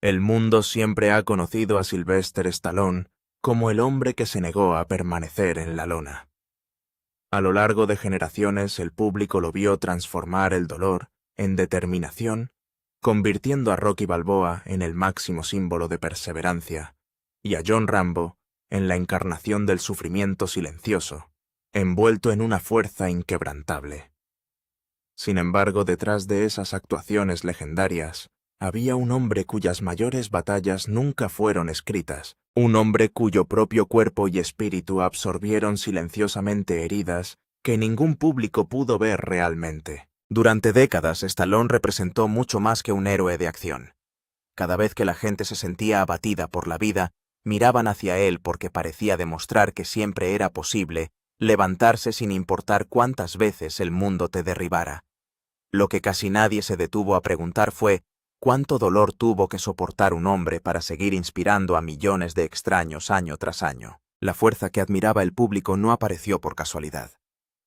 El mundo siempre ha conocido a Sylvester Stallone como el hombre que se negó a permanecer en la lona. A lo largo de generaciones el público lo vio transformar el dolor en determinación, convirtiendo a Rocky Balboa en el máximo símbolo de perseverancia, y a John Rambo en la encarnación del sufrimiento silencioso, envuelto en una fuerza inquebrantable. Sin embargo, detrás de esas actuaciones legendarias, había un hombre cuyas mayores batallas nunca fueron escritas, un hombre cuyo propio cuerpo y espíritu absorbieron silenciosamente heridas que ningún público pudo ver realmente. Durante décadas, Stallone representó mucho más que un héroe de acción. Cada vez que la gente se sentía abatida por la vida, miraban hacia él porque parecía demostrar que siempre era posible levantarse sin importar cuántas veces el mundo te derribara. Lo que casi nadie se detuvo a preguntar fue cuánto dolor tuvo que soportar un hombre para seguir inspirando a millones de extraños año tras año. La fuerza que admiraba el público no apareció por casualidad.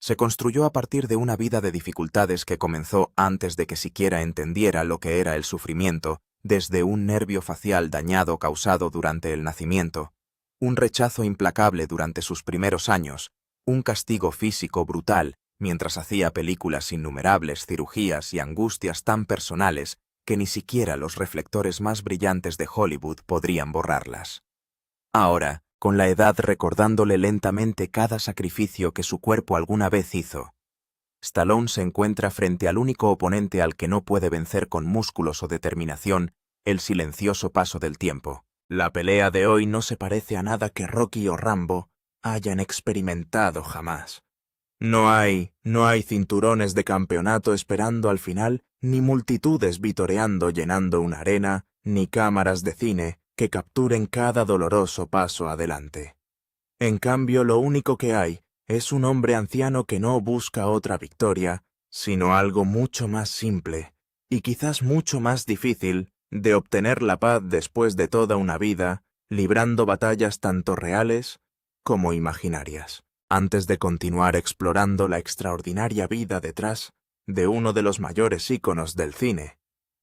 Se construyó a partir de una vida de dificultades que comenzó antes de que siquiera entendiera lo que era el sufrimiento, desde un nervio facial dañado causado durante el nacimiento, un rechazo implacable durante sus primeros años, un castigo físico brutal mientras hacía películas innumerables, cirugías y angustias tan personales que ni siquiera los reflectores más brillantes de Hollywood podrían borrarlas. Ahora, con la edad recordándole lentamente cada sacrificio que su cuerpo alguna vez hizo, Stallone se encuentra frente al único oponente al que no puede vencer con músculos o determinación, el silencioso paso del tiempo. La pelea de hoy no se parece a nada que Rocky o Rambo hayan experimentado jamás. No hay cinturones de campeonato esperando al final, ni multitudes vitoreando llenando una arena, ni cámaras de cine que capturen cada doloroso paso adelante. En cambio, lo único que hay es un hombre anciano que no busca otra victoria, sino algo mucho más simple, y quizás mucho más difícil, de obtener la paz después de toda una vida, librando batallas tanto reales como imaginarias. Antes de continuar explorando la extraordinaria vida detrás de uno de los mayores íconos del cine,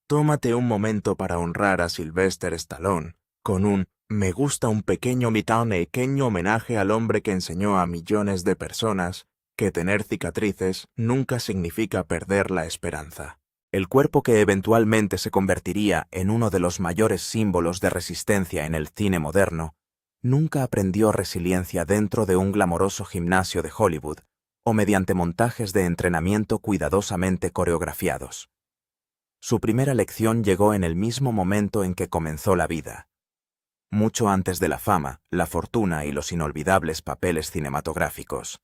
tómate un momento para honrar a Sylvester Stallone con un me gusta un pequeño homenaje al hombre que enseñó a millones de personas que tener cicatrices nunca significa perder la esperanza. El cuerpo que eventualmente se convertiría en uno de los mayores símbolos de resistencia en el cine moderno, nunca aprendió resiliencia dentro de un glamoroso gimnasio de Hollywood o mediante montajes de entrenamiento cuidadosamente coreografiados. Su primera lección llegó en el mismo momento en que comenzó la vida. Mucho antes de la fama, la fortuna y los inolvidables papeles cinematográficos.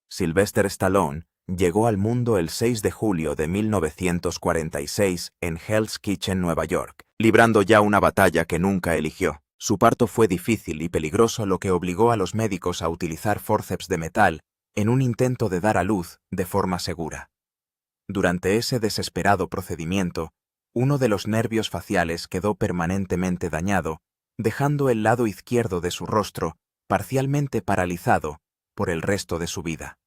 Sylvester Stallone llegó al mundo el 6 de julio de 1946 en Hell's Kitchen, Nueva York, librando ya una batalla que nunca eligió. Su parto fue difícil y peligroso, lo que obligó a los médicos a utilizar forceps de metal en un intento de dar a luz de forma segura. Durante ese desesperado procedimiento, uno de los nervios faciales quedó permanentemente dañado, dejando el lado izquierdo de su rostro parcialmente paralizado por el resto de su vida.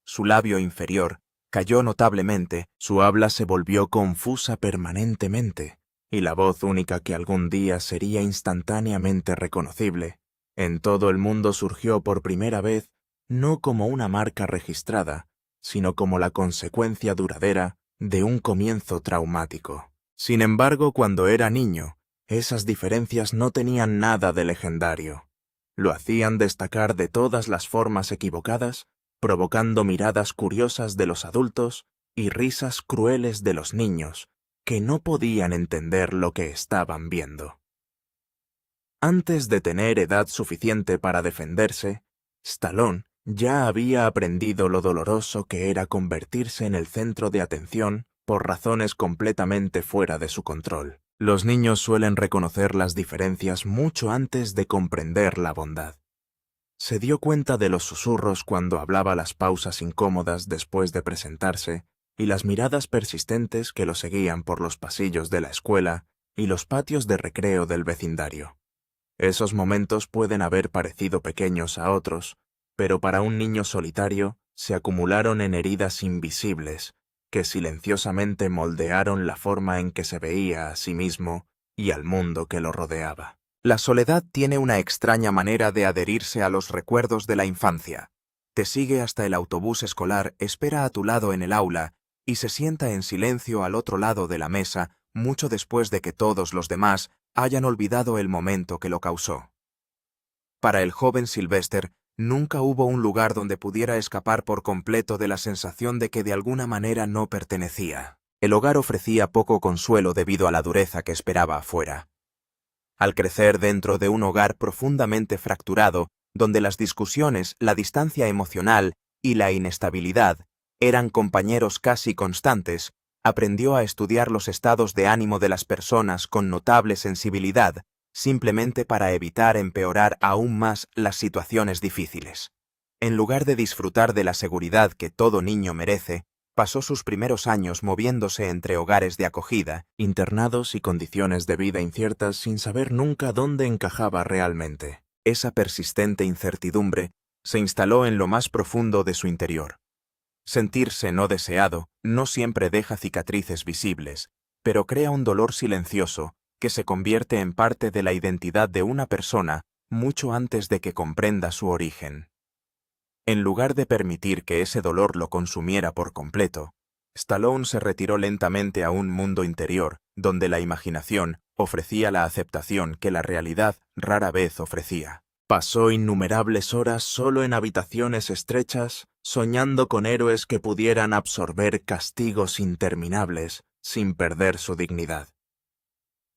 Su labio inferior cayó notablemente, su habla se volvió confusa permanentemente, y la voz única que algún día sería instantáneamente reconocible, en todo el mundo surgió por primera vez no como una marca registrada, sino como la consecuencia duradera de un comienzo traumático. Sin embargo, cuando era niño, esas diferencias no tenían nada de legendario. Lo hacían destacar de todas las formas equivocadas, provocando miradas curiosas de los adultos y risas crueles de los niños, que no podían entender lo que estaban viendo. Antes de tener edad suficiente para defenderse, Stallone ya había aprendido lo doloroso que era convertirse en el centro de atención por razones completamente fuera de su control. Los niños suelen reconocer las diferencias mucho antes de comprender la bondad. Se dio cuenta de los susurros cuando hablaba, las pausas incómodas después de presentarse y las miradas persistentes que lo seguían por los pasillos de la escuela y los patios de recreo del vecindario. Esos momentos pueden haber parecido pequeños a otros, pero para un niño solitario se acumularon en heridas invisibles que silenciosamente moldearon la forma en que se veía a sí mismo y al mundo que lo rodeaba. La soledad tiene una extraña manera de adherirse a los recuerdos de la infancia. Te sigue hasta el autobús escolar, espera a tu lado en el aula y se sienta en silencio al otro lado de la mesa mucho después de que todos los demás hayan olvidado el momento que lo causó. Para el joven Sylvester, nunca hubo un lugar donde pudiera escapar por completo de la sensación de que de alguna manera no pertenecía. El hogar ofrecía poco consuelo debido a la dureza que esperaba afuera. Al crecer dentro de un hogar profundamente fracturado, donde las discusiones, la distancia emocional y la inestabilidad eran compañeros casi constantes, aprendió a estudiar los estados de ánimo de las personas con notable sensibilidad, simplemente para evitar empeorar aún más las situaciones difíciles. En lugar de disfrutar de la seguridad que todo niño merece, pasó sus primeros años moviéndose entre hogares de acogida, internados y condiciones de vida inciertas sin saber nunca dónde encajaba realmente. Esa persistente incertidumbre se instaló en lo más profundo de su interior. Sentirse no deseado no siempre deja cicatrices visibles, pero crea un dolor silencioso que se convierte en parte de la identidad de una persona mucho antes de que comprenda su origen. En lugar de permitir que ese dolor lo consumiera por completo, Stallone se retiró lentamente a un mundo interior, donde la imaginación ofrecía la aceptación que la realidad rara vez ofrecía. Pasó innumerables horas solo en habitaciones estrechas, soñando con héroes que pudieran absorber castigos interminables sin perder su dignidad.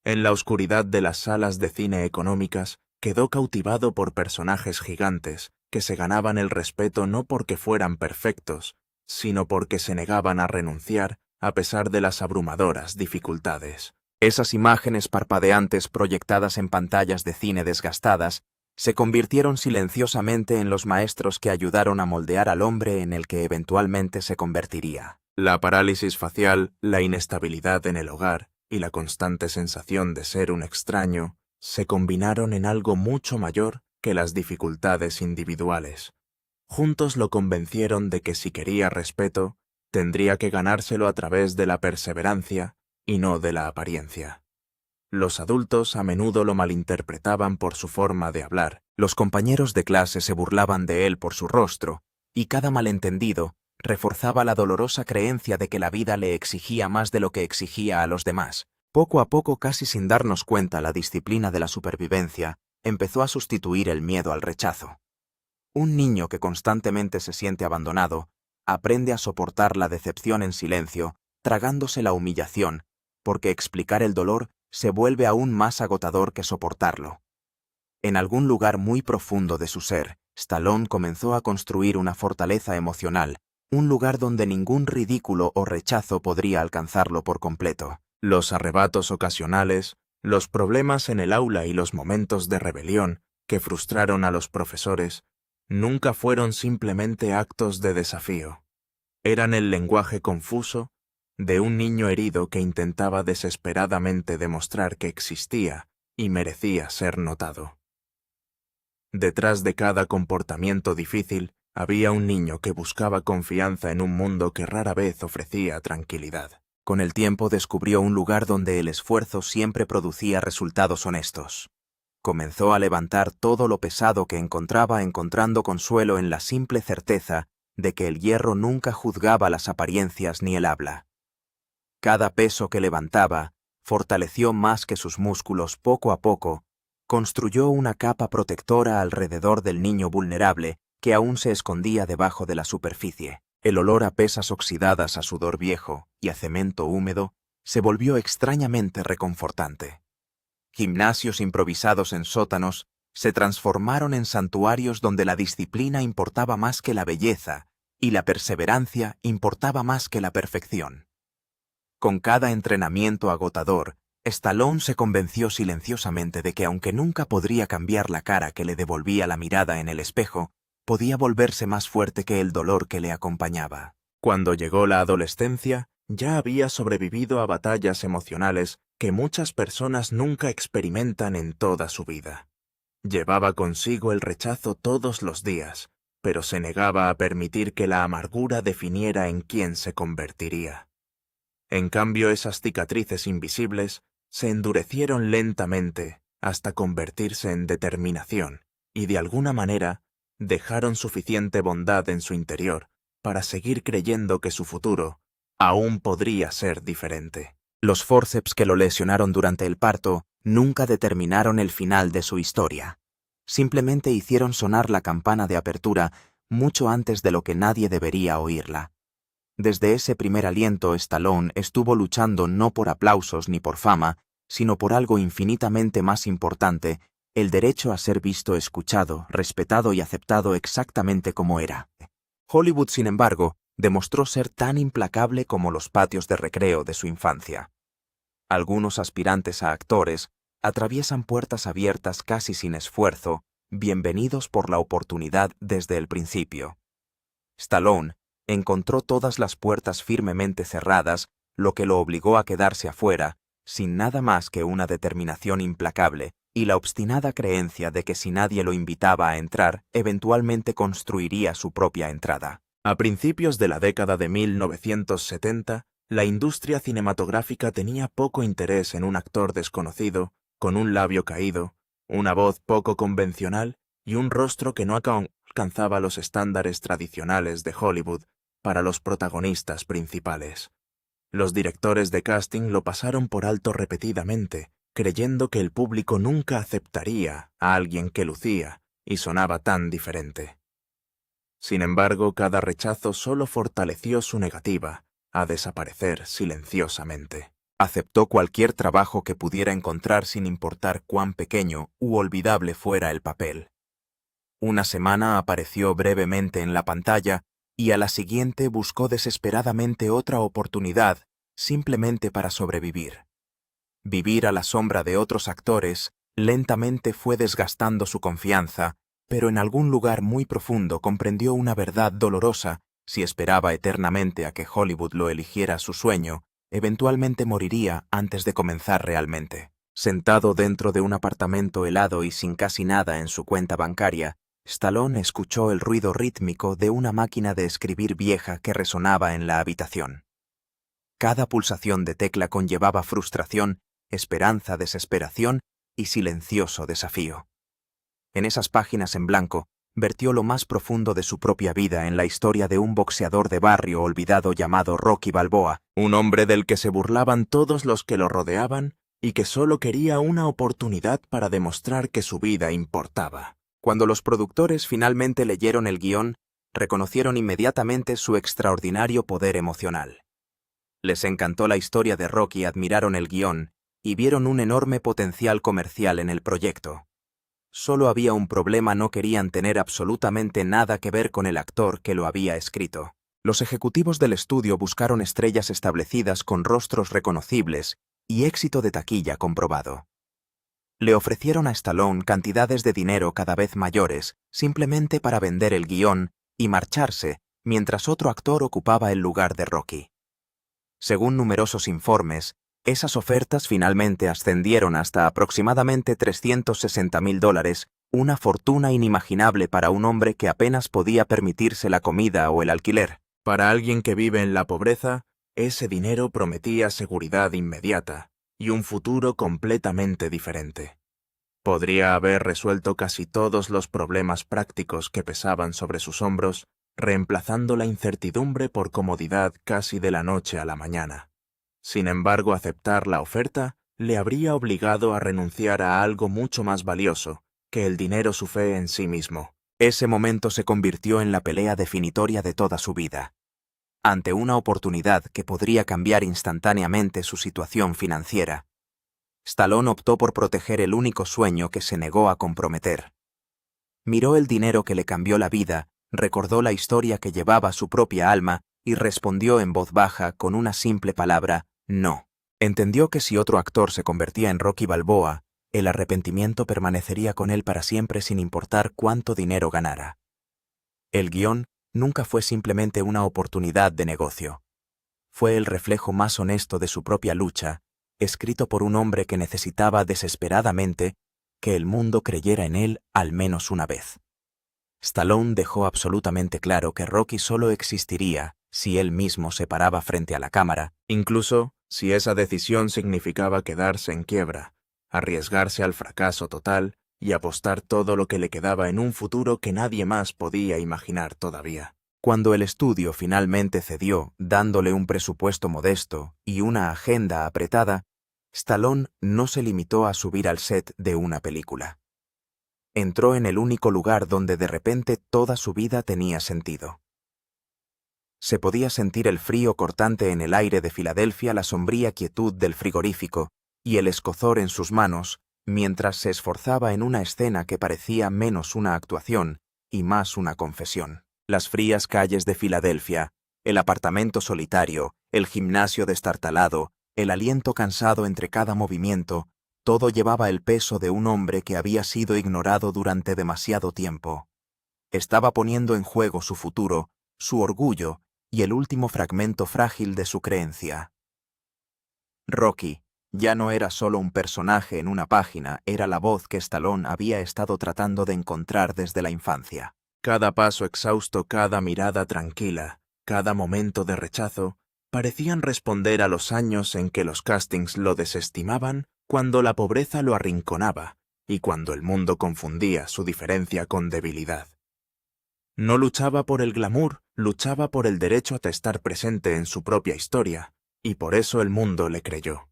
En la oscuridad de las salas de cine económicas, quedó cautivado por personajes gigantes que se ganaban el respeto no porque fueran perfectos, sino porque se negaban a renunciar a pesar de las abrumadoras dificultades. Esas imágenes parpadeantes proyectadas en pantallas de cine desgastadas se convirtieron silenciosamente en los maestros que ayudaron a moldear al hombre en el que eventualmente se convertiría. La parálisis facial, la inestabilidad en el hogar y la constante sensación de ser un extraño se combinaron en algo mucho mayor que las dificultades individuales. Juntos lo convencieron de que si quería respeto, tendría que ganárselo a través de la perseverancia y no de la apariencia. Los adultos a menudo lo malinterpretaban por su forma de hablar, los compañeros de clase se burlaban de él por su rostro, y cada malentendido reforzaba la dolorosa creencia de que la vida le exigía más de lo que exigía a los demás. Poco a poco, casi sin darnos cuenta, la disciplina de la supervivencia empezó a sustituir el miedo al rechazo. Un niño que constantemente se siente abandonado aprende a soportar la decepción en silencio, tragándose la humillación, porque explicar el dolor se vuelve aún más agotador que soportarlo. En algún lugar muy profundo de su ser, Stallone comenzó a construir una fortaleza emocional, un lugar donde ningún ridículo o rechazo podría alcanzarlo por completo. Los arrebatos ocasionales, los problemas en el aula y los momentos de rebelión que frustraron a los profesores nunca fueron simplemente actos de desafío. Eran el lenguaje confuso de un niño herido que intentaba desesperadamente demostrar que existía y merecía ser notado. Detrás de cada comportamiento difícil había un niño que buscaba confianza en un mundo que rara vez ofrecía tranquilidad. Con el tiempo descubrió un lugar donde el esfuerzo siempre producía resultados honestos. Comenzó a levantar todo lo pesado que encontraba, encontrando consuelo en la simple certeza de que el hierro nunca juzgaba las apariencias ni el habla. Cada peso que levantaba fortaleció más que sus músculos. Poco a poco, construyó una capa protectora alrededor del niño vulnerable que aún se escondía debajo de la superficie. El olor a pesas oxidadas, a sudor viejo y a cemento húmedo se volvió extrañamente reconfortante. Gimnasios improvisados en sótanos se transformaron en santuarios donde la disciplina importaba más que la belleza y la perseverancia importaba más que la perfección. Con cada entrenamiento agotador, Stallone se convenció silenciosamente de que aunque nunca podría cambiar la cara que le devolvía la mirada en el espejo, podía volverse más fuerte que el dolor que le acompañaba. Cuando llegó la adolescencia, ya había sobrevivido a batallas emocionales que muchas personas nunca experimentan en toda su vida. Llevaba consigo el rechazo todos los días, pero se negaba a permitir que la amargura definiera en quién se convertiría. En cambio, esas cicatrices invisibles se endurecieron lentamente hasta convertirse en determinación y de alguna manera dejaron suficiente bondad en su interior para seguir creyendo que su futuro aún podría ser diferente. Los fórceps que lo lesionaron durante el parto nunca determinaron el final de su historia. Simplemente hicieron sonar la campana de apertura mucho antes de lo que nadie debería oírla. Desde ese primer aliento, Stallone estuvo luchando no por aplausos ni por fama, sino por algo infinitamente más importante: el derecho a ser visto, escuchado, respetado y aceptado exactamente como era. Hollywood, sin embargo, demostró ser tan implacable como los patios de recreo de su infancia. Algunos aspirantes a actores atraviesan puertas abiertas casi sin esfuerzo, bienvenidos por la oportunidad desde el principio. Stallone encontró todas las puertas firmemente cerradas, lo que lo obligó a quedarse afuera, sin nada más que una determinación implacable y la obstinada creencia de que si nadie lo invitaba a entrar, eventualmente construiría su propia entrada. A principios de la década de 1970, la industria cinematográfica tenía poco interés en un actor desconocido, con un labio caído, una voz poco convencional y un rostro que no alcanzaba los estándares tradicionales de Hollywood para los protagonistas principales. Los directores de casting lo pasaron por alto repetidamente, creyendo que el público nunca aceptaría a alguien que lucía y sonaba tan diferente. Sin embargo, cada rechazo solo fortaleció su negativa a desaparecer silenciosamente. Aceptó cualquier trabajo que pudiera encontrar sin importar cuán pequeño u olvidable fuera el papel. Una semana apareció brevemente en la pantalla y a la siguiente buscó desesperadamente otra oportunidad simplemente para sobrevivir. Vivir a la sombra de otros actores lentamente fue desgastando su confianza, pero en algún lugar muy profundo comprendió una verdad dolorosa: si esperaba eternamente a que Hollywood lo eligiera su sueño, eventualmente moriría antes de comenzar realmente. Sentado dentro de un apartamento helado y sin casi nada en su cuenta bancaria, Stallone escuchó el ruido rítmico de una máquina de escribir vieja que resonaba en la habitación. Cada pulsación de tecla conllevaba frustración, esperanza, desesperación y silencioso desafío. En esas páginas en blanco, vertió lo más profundo de su propia vida en la historia de un boxeador de barrio olvidado llamado Rocky Balboa, un hombre del que se burlaban todos los que lo rodeaban y que solo quería una oportunidad para demostrar que su vida importaba. Cuando los productores finalmente leyeron el guión, reconocieron inmediatamente su extraordinario poder emocional. Les encantó la historia de Rocky, admiraron el guión y vieron un enorme potencial comercial en el proyecto. Solo había un problema: no querían tener absolutamente nada que ver con el actor que lo había escrito. Los ejecutivos del estudio buscaron estrellas establecidas con rostros reconocibles y éxito de taquilla comprobado. Le ofrecieron a Stallone cantidades de dinero cada vez mayores simplemente para vender el guión y marcharse mientras otro actor ocupaba el lugar de Rocky. Según numerosos informes, esas ofertas finalmente ascendieron hasta aproximadamente $360,000, una fortuna inimaginable para un hombre que apenas podía permitirse la comida o el alquiler. Para alguien que vive en la pobreza, ese dinero prometía seguridad inmediata y un futuro completamente diferente. Podría haber resuelto casi todos los problemas prácticos que pesaban sobre sus hombros, reemplazando la incertidumbre por comodidad casi de la noche a la mañana. Sin embargo, aceptar la oferta le habría obligado a renunciar a algo mucho más valioso que el dinero: su fe en sí mismo. Ese momento se convirtió en la pelea definitoria de toda su vida. Ante una oportunidad que podría cambiar instantáneamente su situación financiera, Stallone optó por proteger el único sueño que se negó a comprometer. Miró el dinero que le cambió la vida, recordó la historia que llevaba su propia alma y respondió en voz baja con una simple palabra: no. Entendió que si otro actor se convertía en Rocky Balboa, el arrepentimiento permanecería con él para siempre sin importar cuánto dinero ganara. El guión nunca fue simplemente una oportunidad de negocio. Fue el reflejo más honesto de su propia lucha, escrito por un hombre que necesitaba desesperadamente que el mundo creyera en él al menos una vez. Stallone dejó absolutamente claro que Rocky solo existiría si él mismo se paraba frente a la cámara, incluso Si esa decisión significaba quedarse en quiebra, arriesgarse al fracaso total y apostar todo lo que le quedaba en un futuro que nadie más podía imaginar todavía. Cuando el estudio finalmente cedió, dándole un presupuesto modesto y una agenda apretada, Stallone no se limitó a subir al set de una película. Entró en el único lugar donde de repente toda su vida tenía sentido. Se podía sentir el frío cortante en el aire de Filadelfia, la sombría quietud del frigorífico y el escozor en sus manos mientras se esforzaba en una escena que parecía menos una actuación y más una confesión. Las frías calles de Filadelfia, el apartamento solitario, el gimnasio destartalado, el aliento cansado entre cada movimiento, todo llevaba el peso de un hombre que había sido ignorado durante demasiado tiempo. Estaba poniendo en juego su futuro, su orgullo y el último fragmento frágil de su creencia. Rocky ya no era solo un personaje en una página, era la voz que Stallone había estado tratando de encontrar desde la infancia. Cada paso exhausto, cada mirada tranquila, cada momento de rechazo, parecían responder a los años en que los castings lo desestimaban, cuando la pobreza lo arrinconaba y cuando el mundo confundía su diferencia con debilidad. No luchaba por el glamour, luchaba por el derecho a estar presente en su propia historia, y por eso el mundo le creyó.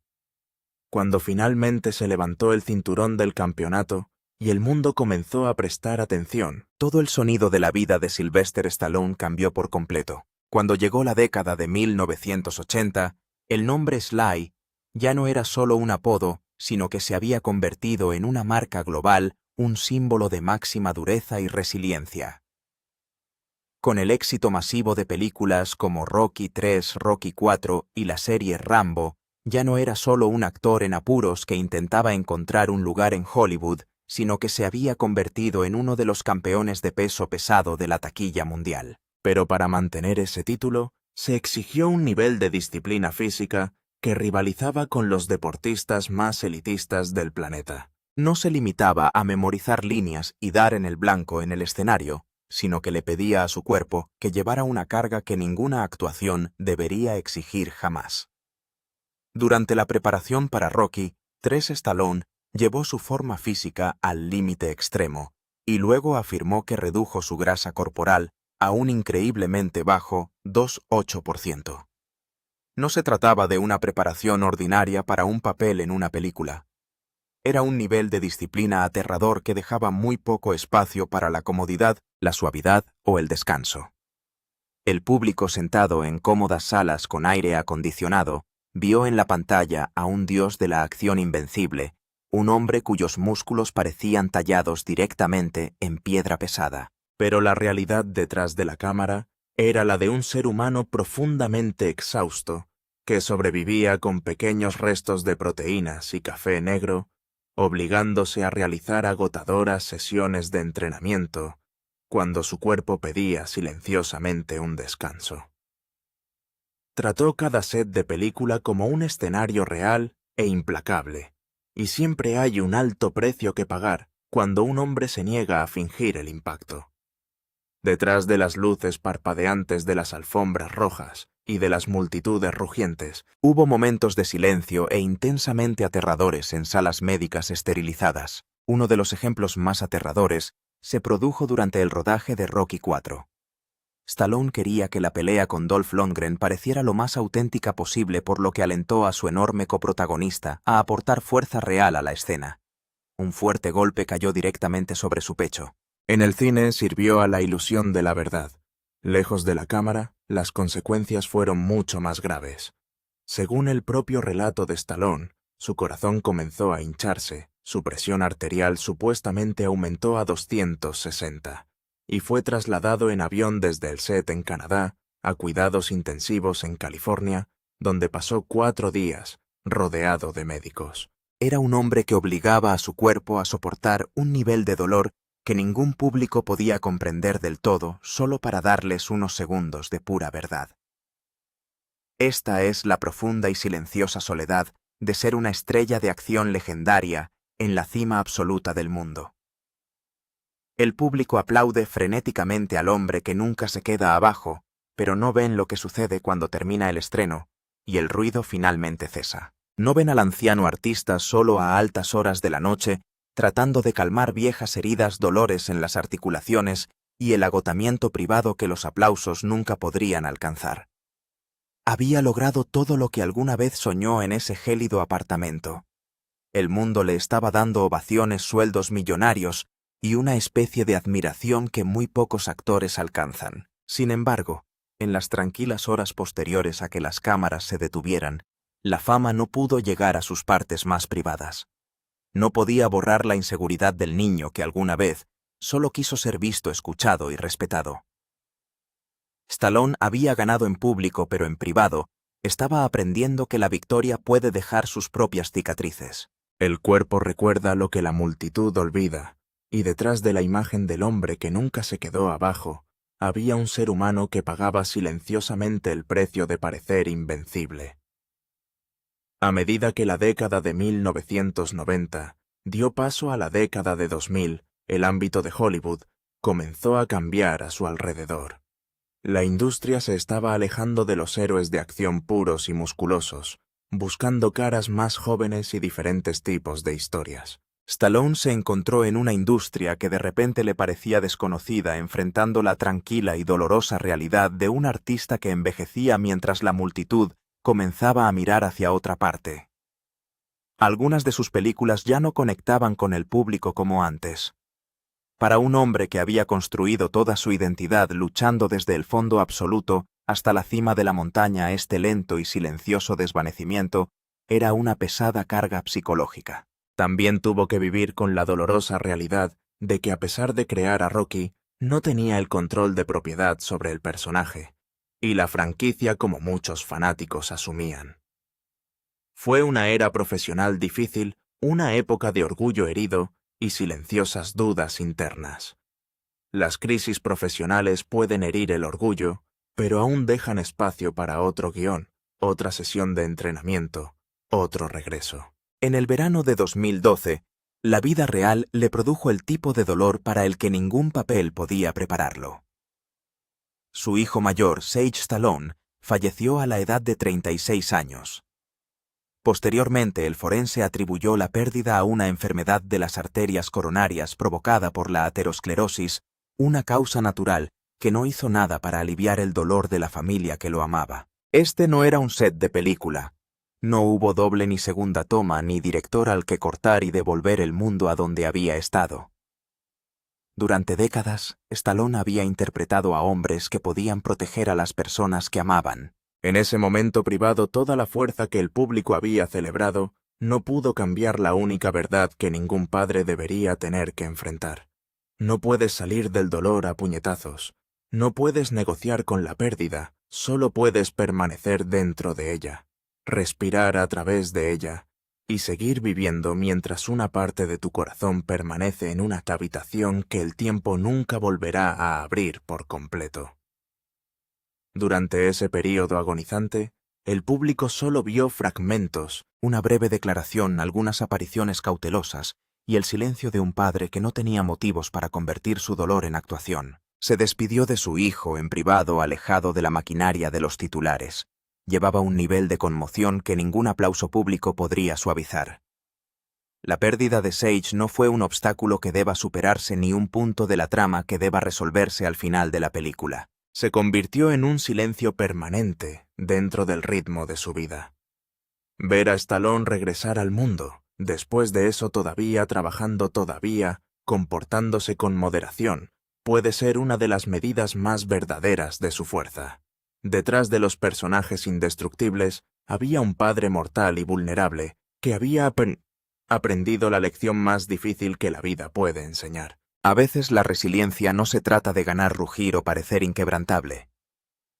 Cuando finalmente se levantó el cinturón del campeonato y el mundo comenzó a prestar atención, todo el sonido de la vida de Sylvester Stallone cambió por completo. Cuando llegó la década de 1980, el nombre Sly ya no era solo un apodo, sino que se había convertido en una marca global, un símbolo de máxima dureza y resiliencia. Con el éxito masivo de películas como Rocky III, Rocky IV y la serie Rambo, ya no era solo un actor en apuros que intentaba encontrar un lugar en Hollywood, sino que se había convertido en uno de los campeones de peso pesado de la taquilla mundial. Pero para mantener ese título, se exigió un nivel de disciplina física que rivalizaba con los deportistas más elitistas del planeta. No se limitaba a memorizar líneas y dar en el blanco en el escenario, sino que le pedía a su cuerpo que llevara una carga que ninguna actuación debería exigir jamás. Durante la preparación para Rocky, Stallone llevó su forma física al límite extremo y luego afirmó que redujo su grasa corporal a un increíblemente bajo 2,8%. No se trataba de una preparación ordinaria para un papel en una película. Era un nivel de disciplina aterrador que dejaba muy poco espacio para la comodidad, la suavidad o el descanso. El público sentado en cómodas salas con aire acondicionado vio en la pantalla a un dios de la acción invencible, un hombre cuyos músculos parecían tallados directamente en piedra pesada. Pero la realidad detrás de la cámara era la de un ser humano profundamente exhausto, que sobrevivía con pequeños restos de proteínas y café negro, obligándose a realizar agotadoras sesiones de entrenamiento, cuando su cuerpo pedía silenciosamente un descanso. Trató cada set de película como un escenario real e implacable, y siempre hay un alto precio que pagar cuando un hombre se niega a fingir el impacto. Detrás de las luces parpadeantes de las alfombras rojas y de las multitudes rugientes, hubo momentos de silencio e intensamente aterradores en salas médicas esterilizadas. Uno de los ejemplos más aterradores se produjo durante el rodaje de Rocky IV. Stallone quería que la pelea con Dolph Lundgren pareciera lo más auténtica posible, por lo que alentó a su enorme coprotagonista a aportar fuerza real a la escena. Un fuerte golpe cayó directamente sobre su pecho. En el cine sirvió a la ilusión de la verdad. Lejos de la cámara, las consecuencias fueron mucho más graves. Según el propio relato de Stallone, su corazón comenzó a hincharse, su presión arterial supuestamente aumentó a 260, y fue trasladado en avión desde el set en Canadá a cuidados intensivos en California, donde pasó 4 días, rodeado de médicos. Era un hombre que obligaba a su cuerpo a soportar un nivel de dolor que ningún público podía comprender del todo, solo para darles unos segundos de pura verdad. Esta es la profunda y silenciosa soledad de ser una estrella de acción legendaria en la cima absoluta del mundo. El público aplaude frenéticamente al hombre que nunca se queda abajo, pero no ven lo que sucede cuando termina el estreno, y el ruido finalmente cesa. No ven al anciano artista solo a altas horas de la noche, tratando de calmar viejas heridas, dolores en las articulaciones y el agotamiento privado que los aplausos nunca podrían alcanzar. Había logrado todo lo que alguna vez soñó en ese gélido apartamento. El mundo le estaba dando ovaciones, sueldos millonarios y una especie de admiración que muy pocos actores alcanzan. Sin embargo, en las tranquilas horas posteriores a que las cámaras se detuvieran, la fama no pudo llegar a sus partes más privadas. No podía borrar la inseguridad del niño que alguna vez solo quiso ser visto, escuchado y respetado. Stallone había ganado en público, pero en privado estaba aprendiendo que la victoria puede dejar sus propias cicatrices. El cuerpo recuerda lo que la multitud olvida, y detrás de la imagen del hombre que nunca se quedó abajo, había un ser humano que pagaba silenciosamente el precio de parecer invencible. A medida que la década de 1990 dio paso a la década de 2000, el ámbito de Hollywood comenzó a cambiar a su alrededor. La industria se estaba alejando de los héroes de acción puros y musculosos, buscando caras más jóvenes y diferentes tipos de historias. Stallone se encontró en una industria que de repente le parecía desconocida, enfrentando la tranquila y dolorosa realidad de un artista que envejecía mientras la multitud comenzaba a mirar hacia otra parte. Algunas de sus películas ya no conectaban con el público como antes. Para un hombre que había construido toda su identidad luchando desde el fondo absoluto hasta la cima de la montaña, este lento y silencioso desvanecimiento era una pesada carga psicológica. También tuvo que vivir con la dolorosa realidad de que, a pesar de crear a Rocky, no tenía el control de propiedad sobre el personaje, y la franquicia como muchos fanáticos asumían. Fue una era profesional difícil, una época de orgullo herido y silenciosas dudas internas. Las crisis profesionales pueden herir el orgullo, pero aún dejan espacio para otro guión, otra sesión de entrenamiento, otro regreso. En el verano de 2012, la vida real le produjo el tipo de dolor para el que ningún papel podía prepararlo. Su hijo mayor, Sage Stallone, falleció a la edad de 36 años. Posteriormente, el forense atribuyó la pérdida a una enfermedad de las arterias coronarias provocada por la aterosclerosis, una causa natural que no hizo nada para aliviar el dolor de la familia que lo amaba. Este no era un set de película. No hubo doble ni segunda toma ni director al que cortar y devolver el mundo a donde había estado. Durante décadas, Stallone había interpretado a hombres que podían proteger a las personas que amaban. En ese momento privado, toda la fuerza que el público había celebrado no pudo cambiar la única verdad que ningún padre debería tener que enfrentar. No puedes salir del dolor a puñetazos. No puedes negociar con la pérdida, solo puedes permanecer dentro de ella, respirar a través de ella y seguir viviendo mientras una parte de tu corazón permanece en una habitación que el tiempo nunca volverá a abrir por completo. Durante ese período agonizante, el público solo vio fragmentos, una breve declaración, algunas apariciones cautelosas y el silencio de un padre que no tenía motivos para convertir su dolor en actuación. Se despidió de su hijo en privado, alejado de la maquinaria de los titulares. Llevaba un nivel de conmoción que ningún aplauso público podría suavizar. La pérdida de Sage no fue un obstáculo que deba superarse ni un punto de la trama que deba resolverse al final de la película. Se convirtió en un silencio permanente dentro del ritmo de su vida. Ver a Stallone regresar al mundo, después de eso todavía trabajando, todavía comportándose con moderación, puede ser una de las medidas más verdaderas de su fuerza. Detrás de los personajes indestructibles había un padre mortal y vulnerable que había aprendido la lección más difícil que la vida puede enseñar. A veces la resiliencia no se trata de ganar, rugir o parecer inquebrantable.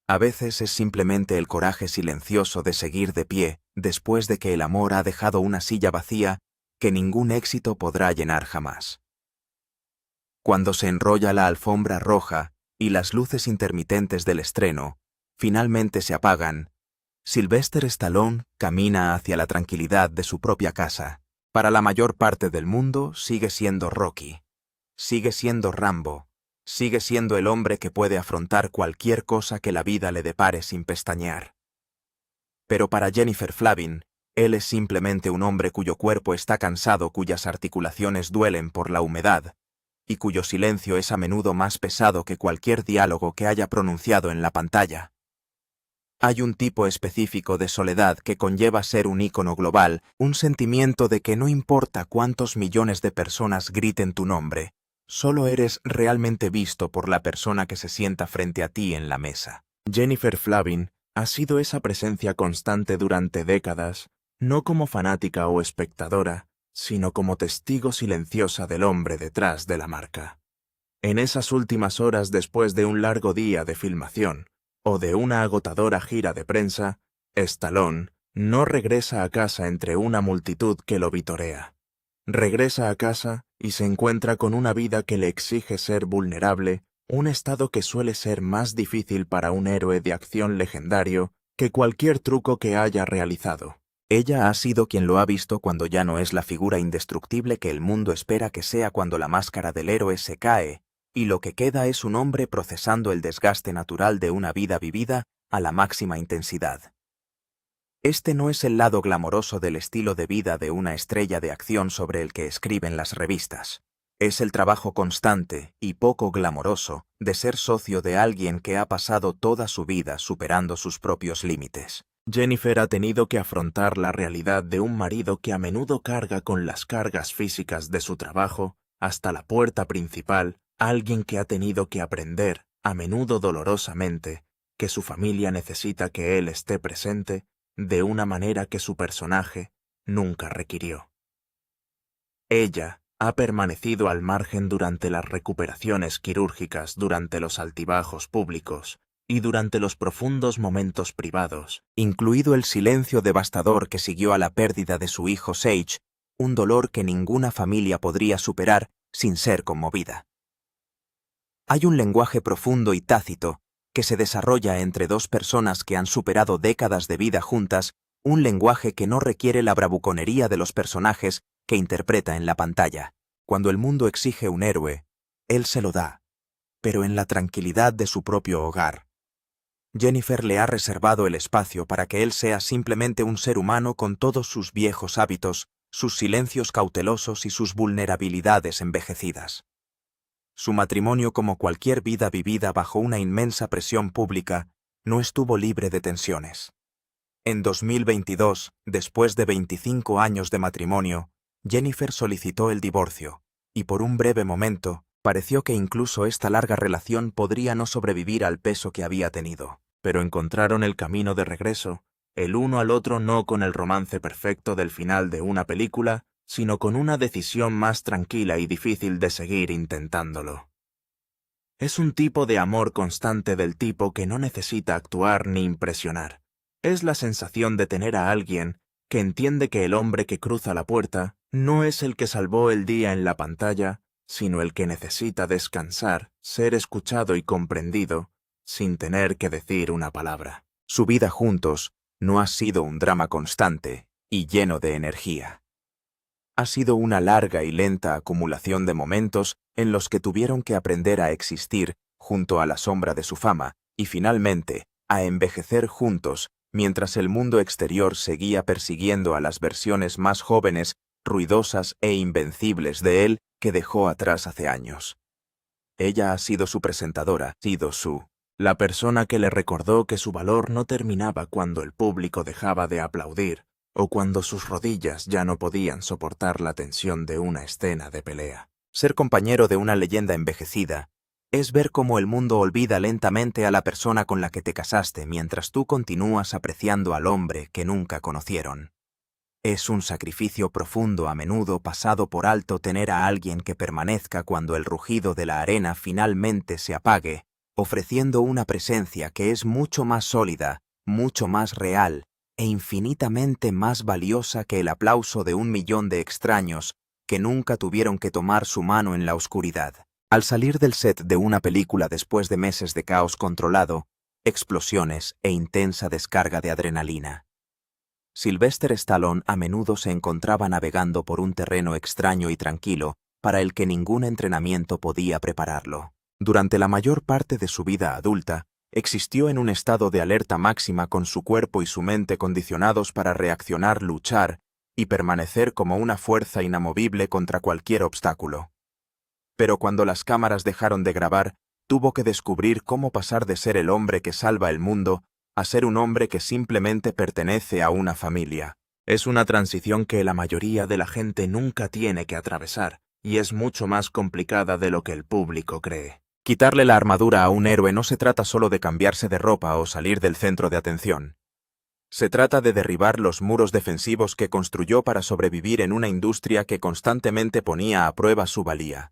A veces es simplemente el coraje silencioso de seguir de pie después de que el amor ha dejado una silla vacía que ningún éxito podrá llenar jamás. Cuando se enrolla la alfombra roja y las luces intermitentes del estreno finalmente se apagan, Sylvester Stallone camina hacia la tranquilidad de su propia casa. Para la mayor parte del mundo sigue siendo Rocky. Sigue siendo Rambo, sigue siendo el hombre que puede afrontar cualquier cosa que la vida le depare sin pestañear. Pero para Jennifer Flavin, él es simplemente un hombre cuyo cuerpo está cansado, cuyas articulaciones duelen por la humedad, y cuyo silencio es a menudo más pesado que cualquier diálogo que haya pronunciado en la pantalla. Hay un tipo específico de soledad que conlleva ser un ícono global, un sentimiento de que no importa cuántos millones de personas griten tu nombre, solo eres realmente visto por la persona que se sienta frente a ti en la mesa. Jennifer Flavin ha sido esa presencia constante durante décadas, no como fanática o espectadora, sino como testigo silenciosa del hombre detrás de la marca. En esas últimas horas después de un largo día de filmación, o de una agotadora gira de prensa, Stallone no regresa a casa entre una multitud que lo vitorea. Regresa a casa y se encuentra con una vida que le exige ser vulnerable, un estado que suele ser más difícil para un héroe de acción legendario que cualquier truco que haya realizado. Ella ha sido quien lo ha visto cuando ya no es la figura indestructible que el mundo espera que sea cuando la máscara del héroe se cae, y lo que queda es un hombre procesando el desgaste natural de una vida vivida a la máxima intensidad. Este no es el lado glamoroso del estilo de vida de una estrella de acción sobre el que escriben las revistas. Es el trabajo constante y poco glamoroso de ser socio de alguien que ha pasado toda su vida superando sus propios límites. Jennifer ha tenido que afrontar la realidad de un marido que a menudo carga con las cargas físicas de su trabajo hasta la puerta principal, alguien que ha tenido que aprender, a menudo dolorosamente, que su familia necesita que él esté presente de una manera que su personaje nunca requirió. Ella ha permanecido al margen durante las recuperaciones quirúrgicas, durante los altibajos públicos y durante los profundos momentos privados, incluido el silencio devastador que siguió a la pérdida de su hijo Sage, un dolor que ninguna familia podría superar sin ser conmovida. Hay un lenguaje profundo y tácito que se desarrolla entre dos personas que han superado décadas de vida juntas, un lenguaje que no requiere la bravuconería de los personajes que interpreta en la pantalla. Cuando el mundo exige un héroe, él se lo da, pero en la tranquilidad de su propio hogar. Jennifer le ha reservado el espacio para que él sea simplemente un ser humano con todos sus viejos hábitos, sus silencios cautelosos y sus vulnerabilidades envejecidas. Su matrimonio, como cualquier vida vivida bajo una inmensa presión pública, no estuvo libre de tensiones. En 2022, después de 25 años de matrimonio, Jennifer solicitó el divorcio, y por un breve momento, pareció que incluso esta larga relación podría no sobrevivir al peso que había tenido. Pero encontraron el camino de regreso, el uno al otro no con el romance perfecto del final de una película, sino con una decisión más tranquila y difícil de seguir intentándolo. Es un tipo de amor constante del tipo que no necesita actuar ni impresionar. Es la sensación de tener a alguien que entiende que el hombre que cruza la puerta no es el que salvó el día en la pantalla, sino el que necesita descansar, ser escuchado y comprendido, sin tener que decir una palabra. Su vida juntos no ha sido un drama constante y lleno de energía. Ha sido una larga y lenta acumulación de momentos en los que tuvieron que aprender a existir junto a la sombra de su fama y finalmente a envejecer juntos mientras el mundo exterior seguía persiguiendo a las versiones más jóvenes, ruidosas e invencibles de él que dejó atrás hace años. Ella ha sido su presentadora, la persona que le recordó que su valor no terminaba cuando el público dejaba de aplaudir o cuando sus rodillas ya no podían soportar la tensión de una escena de pelea. Ser compañero de una leyenda envejecida es ver cómo el mundo olvida lentamente a la persona con la que te casaste mientras tú continúas apreciando al hombre que nunca conocieron. Es un sacrificio profundo, a menudo pasado por alto, tener a alguien que permanezca cuando el rugido de la arena finalmente se apague, ofreciendo una presencia que es mucho más sólida, mucho más real e infinitamente más valiosa que el aplauso de 1.000.000 de extraños que nunca tuvieron que tomar su mano en la oscuridad. Al salir del set de una película después de meses de caos controlado, explosiones e intensa descarga de adrenalina, Sylvester Stallone a menudo se encontraba navegando por un terreno extraño y tranquilo para el que ningún entrenamiento podía prepararlo. Durante la mayor parte de su vida adulta, existió en un estado de alerta máxima con su cuerpo y su mente condicionados para reaccionar, luchar y permanecer como una fuerza inamovible contra cualquier obstáculo. Pero cuando las cámaras dejaron de grabar, tuvo que descubrir cómo pasar de ser el hombre que salva el mundo a ser un hombre que simplemente pertenece a una familia. Es una transición que la mayoría de la gente nunca tiene que atravesar, y es mucho más complicada de lo que el público cree. Quitarle la armadura a un héroe no se trata solo de cambiarse de ropa o salir del centro de atención. Se trata de derribar los muros defensivos que construyó para sobrevivir en una industria que constantemente ponía a prueba su valía.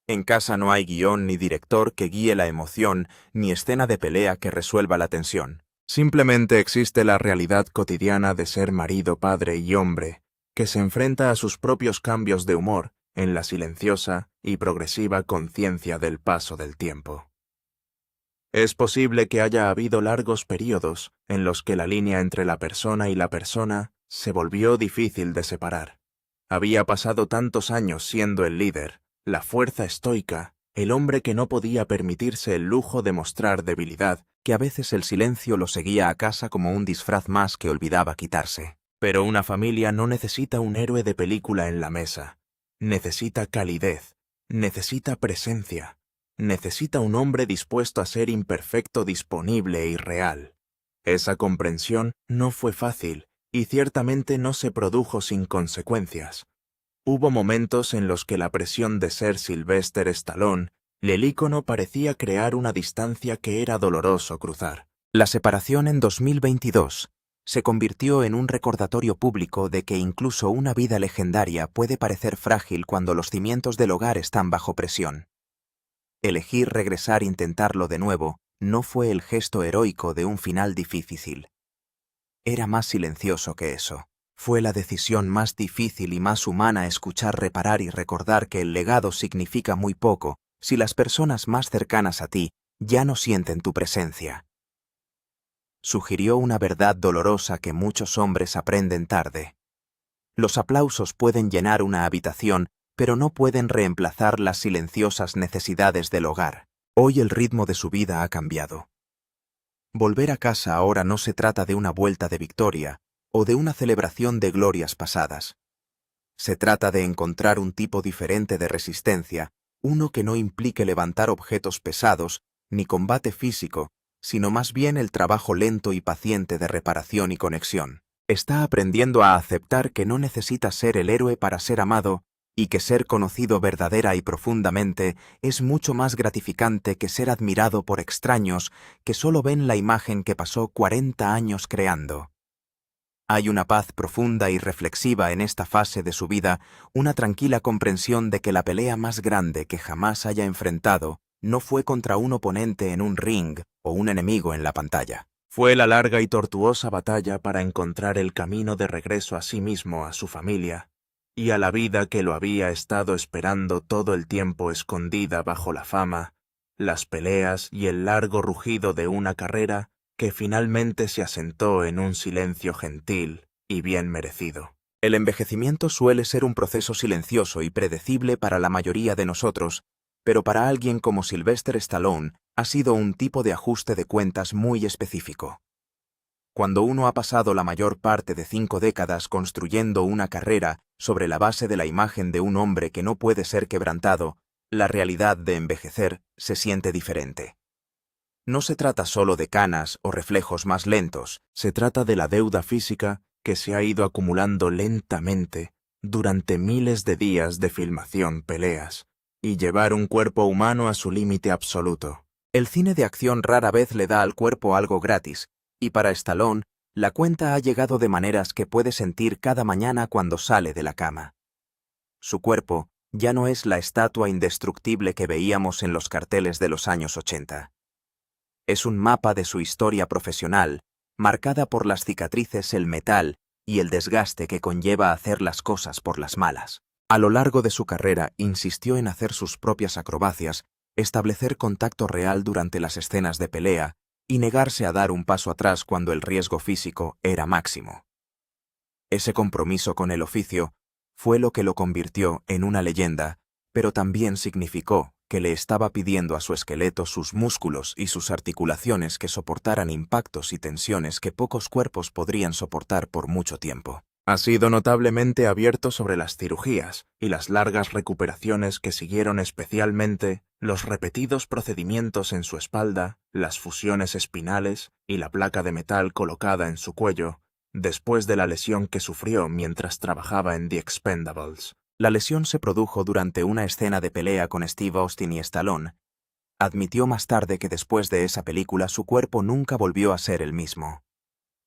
En casa no hay guión ni director que guíe la emoción, ni escena de pelea que resuelva la tensión. Simplemente existe la realidad cotidiana de ser marido, padre y hombre, que se enfrenta a sus propios cambios de humor en la silenciosa y progresiva conciencia del paso del tiempo. Es posible que haya habido largos períodos en los que la línea entre la persona y la persona se volvió difícil de separar. Había pasado tantos años siendo el líder, la fuerza estoica, el hombre que no podía permitirse el lujo de mostrar debilidad, que a veces el silencio lo seguía a casa como un disfraz más que olvidaba quitarse. Pero una familia no necesita un héroe de película en la mesa. Necesita calidez, necesita presencia, necesita un hombre dispuesto a ser imperfecto, disponible y real. Esa comprensión no fue fácil y ciertamente no se produjo sin consecuencias. Hubo momentos en los que la presión de ser Sylvester Stallone, el ícono, parecía crear una distancia que era doloroso cruzar. La separación en 2022 se convirtió en un recordatorio público de que incluso una vida legendaria puede parecer frágil cuando los cimientos del hogar están bajo presión. Elegir regresar e intentarlo de nuevo no fue el gesto heroico de un final difícil. Era más silencioso que eso. Fue la decisión más difícil y más humana escuchar, reparar y recordar que el legado significa muy poco si las personas más cercanas a ti ya no sienten tu presencia. Sugirió una verdad dolorosa que muchos hombres aprenden tarde. Los aplausos pueden llenar una habitación, pero no pueden reemplazar las silenciosas necesidades del hogar. Hoy el ritmo de su vida ha cambiado. Volver a casa ahora no se trata de una vuelta de victoria o de una celebración de glorias pasadas. Se trata de encontrar un tipo diferente de resistencia, uno que no implique levantar objetos pesados ni combate físico, sino más bien el trabajo lento y paciente de reparación y conexión. Está aprendiendo a aceptar que no necesita ser el héroe para ser amado y que ser conocido verdadera y profundamente es mucho más gratificante que ser admirado por extraños que solo ven la imagen que pasó 40 años creando. Hay una paz profunda y reflexiva en esta fase de su vida, una tranquila comprensión de que la pelea más grande que jamás haya enfrentado no fue contra un oponente en un ring o un enemigo en la pantalla. Fue la larga y tortuosa batalla para encontrar el camino de regreso a sí mismo, a su familia, y a la vida que lo había estado esperando todo el tiempo escondida bajo la fama, las peleas y el largo rugido de una carrera que finalmente se asentó en un silencio gentil y bien merecido. El envejecimiento suele ser un proceso silencioso y predecible para la mayoría de nosotros, pero para alguien como Sylvester Stallone ha sido un tipo de ajuste de cuentas muy específico. Cuando uno ha pasado la mayor parte de 5 décadas construyendo una carrera sobre la base de la imagen de un hombre que no puede ser quebrantado, la realidad de envejecer se siente diferente. No se trata solo de canas o reflejos más lentos, se trata de la deuda física que se ha ido acumulando lentamente durante miles de días de filmación, peleas, y llevar un cuerpo humano a su límite absoluto. El cine de acción rara vez le da al cuerpo algo gratis, y para Stallone, la cuenta ha llegado de maneras que puede sentir cada mañana cuando sale de la cama. Su cuerpo ya no es la estatua indestructible que veíamos en los carteles de los años 80. Es un mapa de su historia profesional, marcada por las cicatrices, el metal y el desgaste que conlleva hacer las cosas por las malas. A lo largo de su carrera insistió en hacer sus propias acrobacias, establecer contacto real durante las escenas de pelea y negarse a dar un paso atrás cuando el riesgo físico era máximo. Ese compromiso con el oficio fue lo que lo convirtió en una leyenda, pero también significó que le estaba pidiendo a su esqueleto sus músculos y sus articulaciones que soportaran impactos y tensiones que pocos cuerpos podrían soportar por mucho tiempo. Ha sido notablemente abierto sobre las cirugías y las largas recuperaciones que siguieron, especialmente los repetidos procedimientos en su espalda, las fusiones espinales y la placa de metal colocada en su cuello, después de la lesión que sufrió mientras trabajaba en The Expendables. La lesión se produjo durante una escena de pelea con Steve Austin y Stallone. Admitió más tarde que después de esa película su cuerpo nunca volvió a ser el mismo.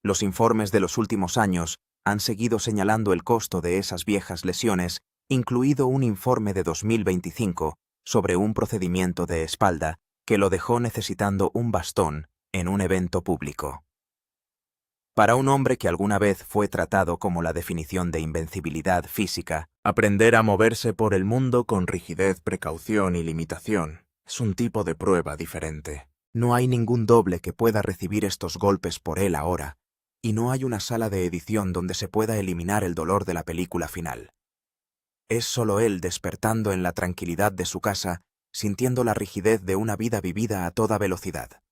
Los informes de los últimos años han seguido señalando el costo de esas viejas lesiones, incluido un informe de 2025 sobre un procedimiento de espalda que lo dejó necesitando un bastón en un evento público. Para un hombre que alguna vez fue tratado como la definición de invencibilidad física, aprender a moverse por el mundo con rigidez, precaución y limitación es un tipo de prueba diferente. No hay ningún doble que pueda recibir estos golpes por él ahora, y no hay una sala de edición donde se pueda eliminar el dolor de la película final. Es solo él despertando en la tranquilidad de su casa, sintiendo la rigidez de una vida vivida a toda velocidad.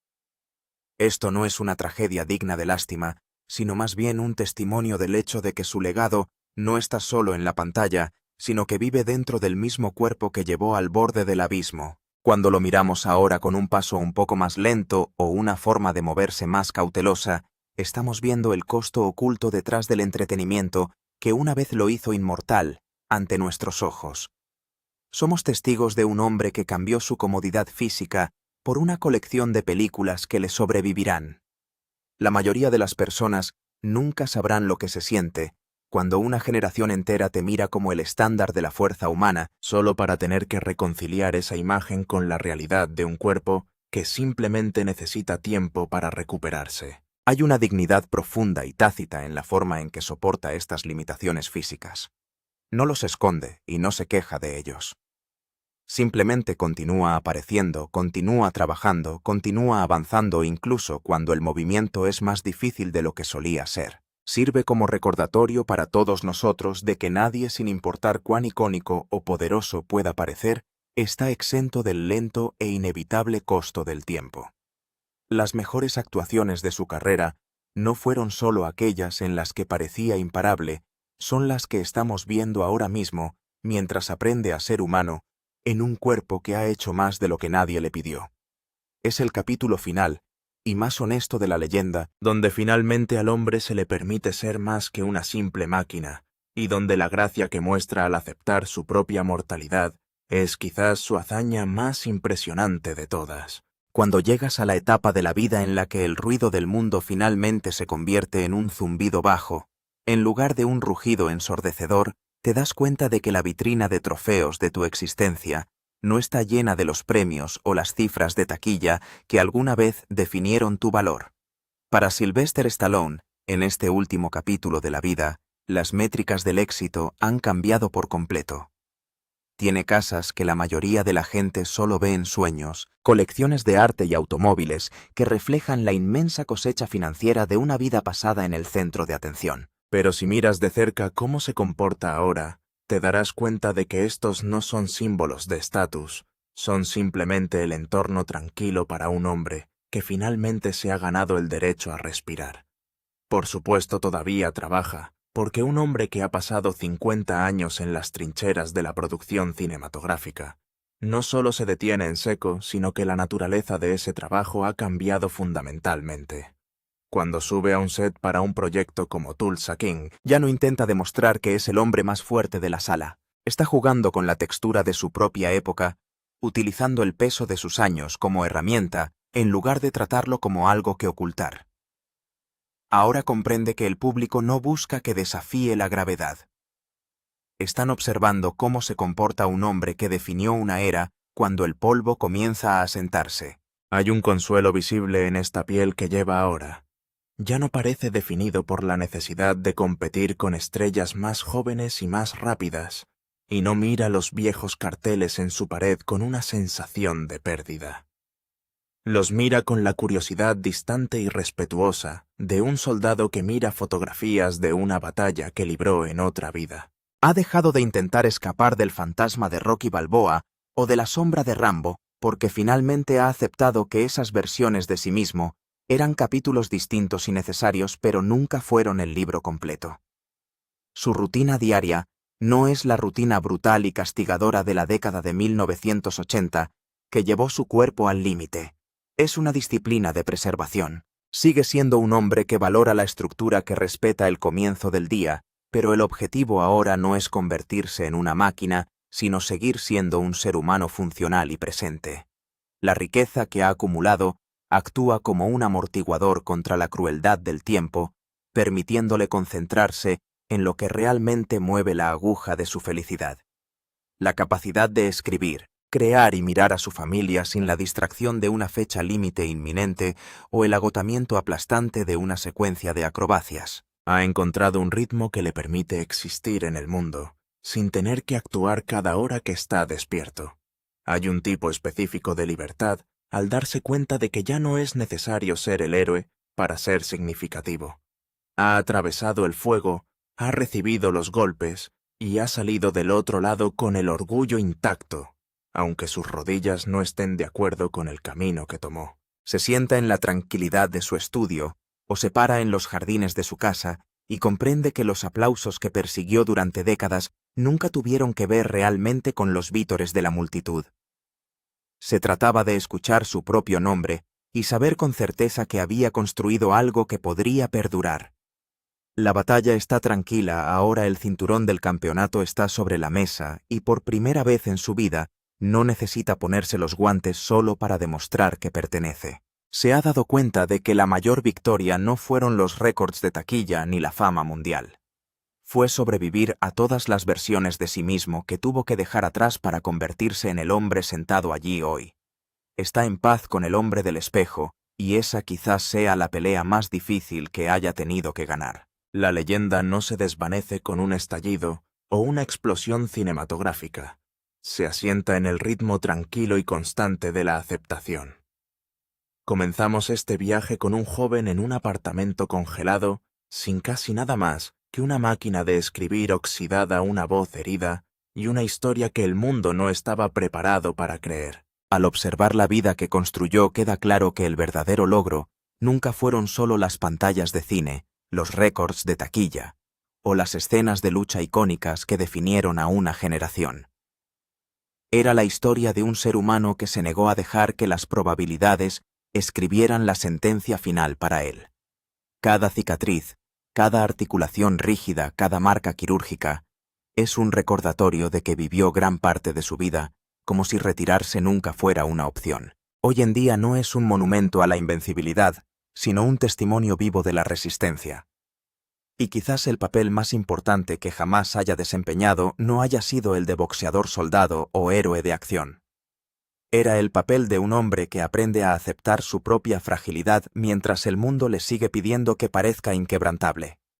Esto no es una tragedia digna de lástima, sino más bien un testimonio del hecho de que su legado no está solo en la pantalla, sino que vive dentro del mismo cuerpo que llevó al borde del abismo. Cuando lo miramos ahora con un paso un poco más lento o una forma de moverse más cautelosa, estamos viendo el costo oculto detrás del entretenimiento que una vez lo hizo inmortal ante nuestros ojos. Somos testigos de un hombre que cambió su comodidad física por una colección de películas que le sobrevivirán. La mayoría de las personas nunca sabrán lo que se siente cuando una generación entera te mira como el estándar de la fuerza humana, solo para tener que reconciliar esa imagen con la realidad de un cuerpo que simplemente necesita tiempo para recuperarse. Hay una dignidad profunda y tácita en la forma en que soporta estas limitaciones físicas. No los esconde y no se queja de ellos. Simplemente continúa apareciendo, continúa trabajando, continúa avanzando incluso cuando el movimiento es más difícil de lo que solía ser. Sirve como recordatorio para todos nosotros de que nadie, sin importar cuán icónico o poderoso pueda parecer, está exento del lento e inevitable costo del tiempo. Las mejores actuaciones de su carrera no fueron solo aquellas en las que parecía imparable, son las que estamos viendo ahora mismo mientras aprende a ser humano en un cuerpo que ha hecho más de lo que nadie le pidió. Es el capítulo final y más honesto de la leyenda, donde finalmente al hombre se le permite ser más que una simple máquina, y donde la gracia que muestra al aceptar su propia mortalidad es quizás su hazaña más impresionante de todas. Cuando llegas a la etapa de la vida en la que el ruido del mundo finalmente se convierte en un zumbido bajo, en lugar de un rugido ensordecedor, te das cuenta de que la vitrina de trofeos de tu existencia no está llena de los premios o las cifras de taquilla que alguna vez definieron tu valor. Para Sylvester Stallone, en este último capítulo de la vida, las métricas del éxito han cambiado por completo. Tiene casas que la mayoría de la gente solo ve en sueños, colecciones de arte y automóviles que reflejan la inmensa cosecha financiera de una vida pasada en el centro de atención. Pero si miras de cerca cómo se comporta ahora, te darás cuenta de que estos no son símbolos de estatus, son simplemente el entorno tranquilo para un hombre que finalmente se ha ganado el derecho a respirar. Por supuesto todavía trabaja, porque un hombre que ha pasado 50 años en las trincheras de la producción cinematográfica, no solo se detiene en seco, sino que la naturaleza de ese trabajo ha cambiado fundamentalmente. Cuando sube a un set para un proyecto como Tulsa King, ya no intenta demostrar que es el hombre más fuerte de la sala. Está jugando con la textura de su propia época, utilizando el peso de sus años como herramienta, en lugar de tratarlo como algo que ocultar. Ahora comprende que el público no busca que desafíe la gravedad. Están observando cómo se comporta un hombre que definió una era cuando el polvo comienza a asentarse. Hay un consuelo visible en esta piel que lleva ahora. Ya no parece definido por la necesidad de competir con estrellas más jóvenes y más rápidas, y no mira los viejos carteles en su pared con una sensación de pérdida. Los mira con la curiosidad distante y respetuosa de un soldado que mira fotografías de una batalla que libró en otra vida. Ha dejado de intentar escapar del fantasma de Rocky Balboa o de la sombra de Rambo, porque finalmente ha aceptado que esas versiones de sí mismo eran capítulos distintos y necesarios, pero nunca fueron el libro completo. Su rutina diaria no es la rutina brutal y castigadora de la década de 1980 que llevó su cuerpo al límite. Es una disciplina de preservación. Sigue siendo un hombre que valora la estructura, que respeta el comienzo del día, pero el objetivo ahora no es convertirse en una máquina, sino seguir siendo un ser humano funcional y presente. La riqueza que ha acumulado actúa como un amortiguador contra la crueldad del tiempo, permitiéndole concentrarse en lo que realmente mueve la aguja de su felicidad. La capacidad de escribir, crear y mirar a su familia sin la distracción de una fecha límite inminente o el agotamiento aplastante de una secuencia de acrobacias. Ha encontrado un ritmo que le permite existir en el mundo, sin tener que actuar cada hora que está despierto. Hay un tipo específico de libertad al darse cuenta de que ya no es necesario ser el héroe para ser significativo. Ha atravesado el fuego, ha recibido los golpes y ha salido del otro lado con el orgullo intacto, aunque sus rodillas no estén de acuerdo con el camino que tomó. Se sienta en la tranquilidad de su estudio o se para en los jardines de su casa y comprende que los aplausos que persiguió durante décadas nunca tuvieron que ver realmente con los vítores de la multitud. Se trataba de escuchar su propio nombre y saber con certeza que había construido algo que podría perdurar. La batalla está tranquila, ahora el cinturón del campeonato está sobre la mesa y por primera vez en su vida no necesita ponerse los guantes solo para demostrar que pertenece. Se ha dado cuenta de que la mayor victoria no fueron los récords de taquilla ni la fama mundial. Fue sobrevivir a todas las versiones de sí mismo que tuvo que dejar atrás para convertirse en el hombre sentado allí hoy. Está en paz con el hombre del espejo, y esa quizás sea la pelea más difícil que haya tenido que ganar. La leyenda no se desvanece con un estallido o una explosión cinematográfica. Se asienta en el ritmo tranquilo y constante de la aceptación. Comenzamos este viaje con un joven en un apartamento congelado, sin casi nada más que una máquina de escribir oxidada, una voz herida y una historia que el mundo no estaba preparado para creer. Al observar la vida que construyó, queda claro que el verdadero logro nunca fueron solo las pantallas de cine, los récords de taquilla, o las escenas de lucha icónicas que definieron a una generación. Era la historia de un ser humano que se negó a dejar que las probabilidades escribieran la sentencia final para él. Cada cicatriz, cada articulación rígida, cada marca quirúrgica, es un recordatorio de que vivió gran parte de su vida como si retirarse nunca fuera una opción. Hoy en día no es un monumento a la invencibilidad, sino un testimonio vivo de la resistencia. Y quizás el papel más importante que jamás haya desempeñado no haya sido el de boxeador soldado o héroe de acción. Era el papel de un hombre que aprende a aceptar su propia fragilidad mientras el mundo le sigue pidiendo que parezca inquebrantable.